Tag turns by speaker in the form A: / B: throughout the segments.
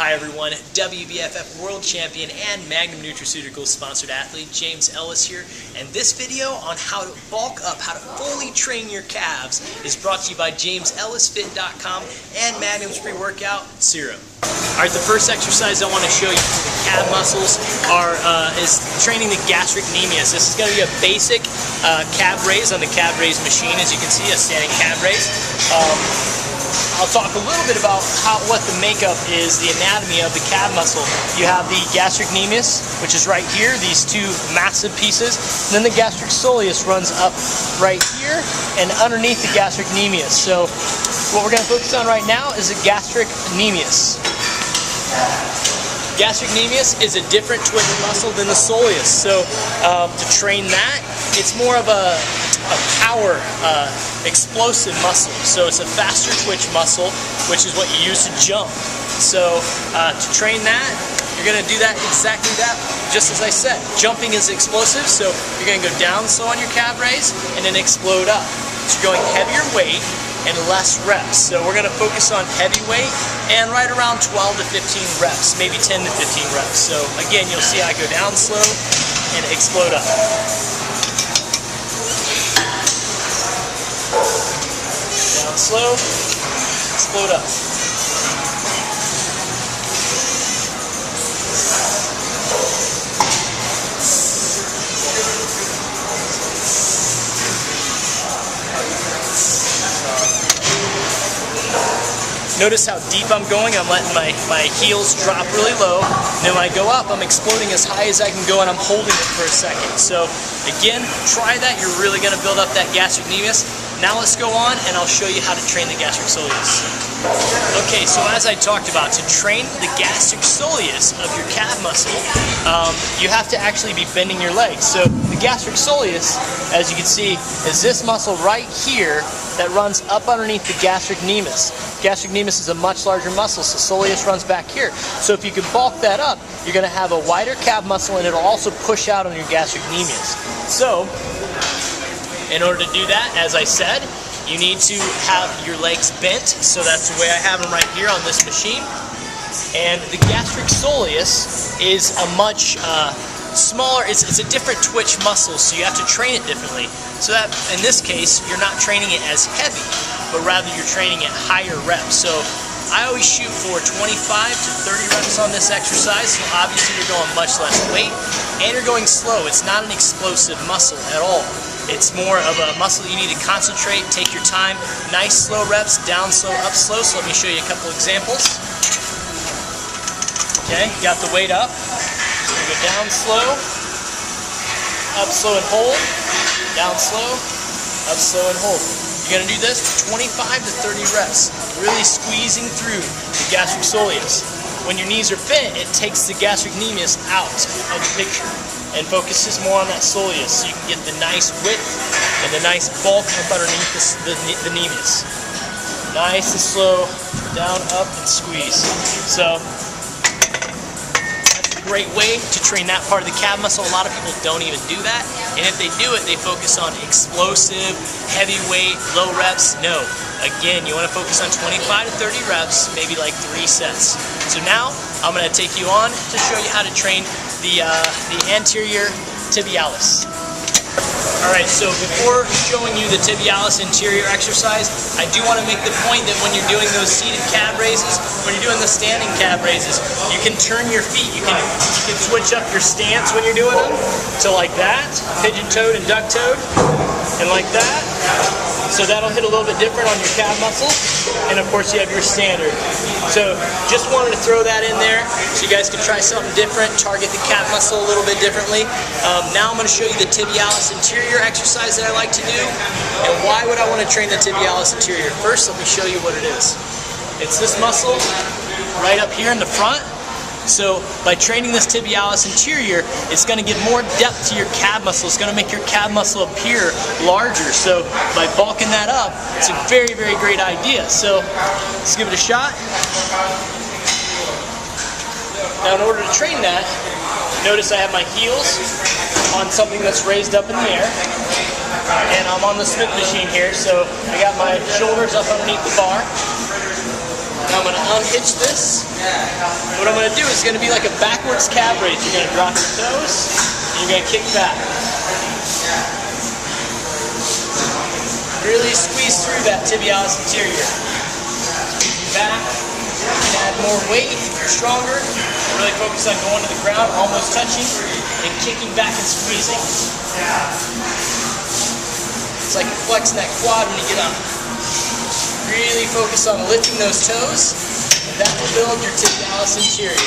A: Hi everyone, WBFF World Champion and Magnum Nutraceuticals sponsored athlete James Ellis here, and this video on how to bulk up, how to fully train your calves is brought to you by JamesEllisFit.com and Magnum's pre-workout serum. Alright, the first exercise I want to show you for the calf muscles is training the gastrocnemius. This is going to be a basic calf raise on the calf raise machine. As you can see, a standing calf raise. I'll talk a little bit about what the makeup is, the anatomy of the calf muscle. You have the gastrocnemius, which is right here, these two massive pieces. And then the gastric soleus runs up right here and underneath the gastrocnemius. So what we're going to focus on right now is the gastrocnemius. Gastrocnemius is a different twitch muscle than the soleus. So to train that, it's more of a power explosive muscle. So it's a faster twitch muscle, which is what you use to jump. So to train that, you're going to do that exactly that, just as I said. Jumping is explosive, so you're going to go down slow on your calf raise and then explode up. So you're going heavier weight and less reps. So we're going to focus on heavy weight and right around 12 to 15 reps, maybe 10 to 15 reps. So again, you'll see I go down slow and explode up. Down slow, explode up. Notice how deep I'm going. I'm letting my heels drop really low. And then when I go up, I'm exploding as high as I can go and I'm holding it for a second. So again, try that. You're really going to build up that gastrocnemius. Now let's go on and I'll show you how to train the gastric soleus. Okay, so as I talked about, to train the gastric soleus of your calf muscle, you have to actually be bending your legs. So the gastric soleus, as you can see, is this muscle right here that runs up underneath the gastrocnemius. Gastrocnemius is a much larger muscle, so soleus runs back here. So if you can bulk that up, you're going to have a wider calf muscle and it'll also push out on your gastrocnemius. So in order to do that, as I said, you need to have your legs bent, so that's the way I have them right here on this machine. And the gastric soleus is a much smaller, it's a different twitch muscle, so you have to train it differently. So that, in this case, you're not training it as heavy, but rather you're training at higher reps. So I always shoot for 25 to 30 reps on this exercise, so obviously you're going much less weight, and you're going slow. It's not an explosive muscle at all. It's more of a muscle you need to concentrate, take your time, nice slow reps, down slow, up slow. So let me show you a couple examples. Okay, you got the weight up. So you go down slow, up slow and hold, down slow, up slow and hold. You're going to do this for 25 to 30 reps, really squeezing through the gastric soleus. When your knees are bent, it takes the gastrocnemius out of the picture and focuses more on that soleus, so you can get the nice width and the nice bulk up underneath the nemius. Nice and slow, down, up, and squeeze. So that's a great way to train that part of the calf muscle. A lot of people don't even do that, and if they do it, they focus on explosive, heavy weight, low reps. No. Again, you want to focus on 25 to 30 reps, maybe like 3 sets. So now, I'm going to take you on to show you how to train the anterior tibialis. Alright, so before showing you the tibialis anterior exercise, I do want to make the point that when you're doing those seated calf raises, when you're doing the standing calf raises, you can turn your feet. You can switch up your stance when you're doing them. So like that, pigeon-toed and duck-toed, and like that. So that'll hit a little bit different on your calf muscle. And of course you have your standard. So just wanted to throw that in there so you guys can try something different, target the calf muscle a little bit differently. Now I'm going to show you the tibialis anterior exercise that I like to do. And why would I want to train the tibialis anterior? First, let me show you what it is. It's this muscle right up here in the front. So by training this tibialis anterior, it's going to give more depth to your calf muscle. It's going to make your calf muscle appear larger. So by bulking that up, it's a very, very great idea. So let's give it a shot. Now in order to train that, notice I have my heels on something that's raised up in the air. And I'm on the Smith machine here, so I got my shoulders up underneath the bar. Now I'm going to unhitch this. What I'm going to do is going to be like a backwards calf raise. You're going to drop your toes, and you're going to kick back. Really squeeze through that tibialis anterior. Back. You can add more weight if you're stronger. Really focus on going to the ground, almost touching, and kicking back and squeezing. It's like you're flexing that quad when you get up. Really focus on lifting those toes, and that will build your tibialis anterior.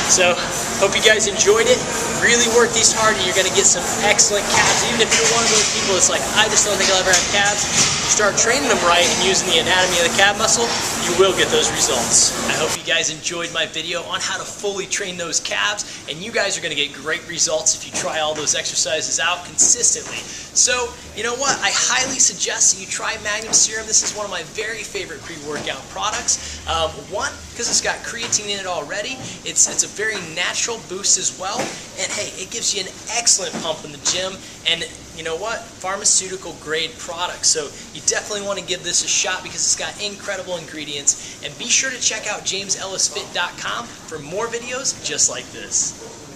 A: So, hope you guys enjoyed it. Really work these hard and you're going to get some excellent calves. Even if you're one of those people that's like, I just don't think I'll ever have calves, you start training them right and using the anatomy of the calf muscle, you will get those results. I hope you guys enjoyed my video on how to fully train those calves, and you guys are going to get great results if you try all those exercises out consistently. So, you know what? I highly suggest that you try Magnum Serum. This is one of my very favorite pre-workout products. One, because it's got creatine in it already. It's a very natural boost as well. And hey, it gives you an excellent pump in the gym. And you know what? Pharmaceutical grade product. So you definitely want to give this a shot because it's got incredible ingredients. And be sure to check out JamesEllisFit.com for more videos just like this.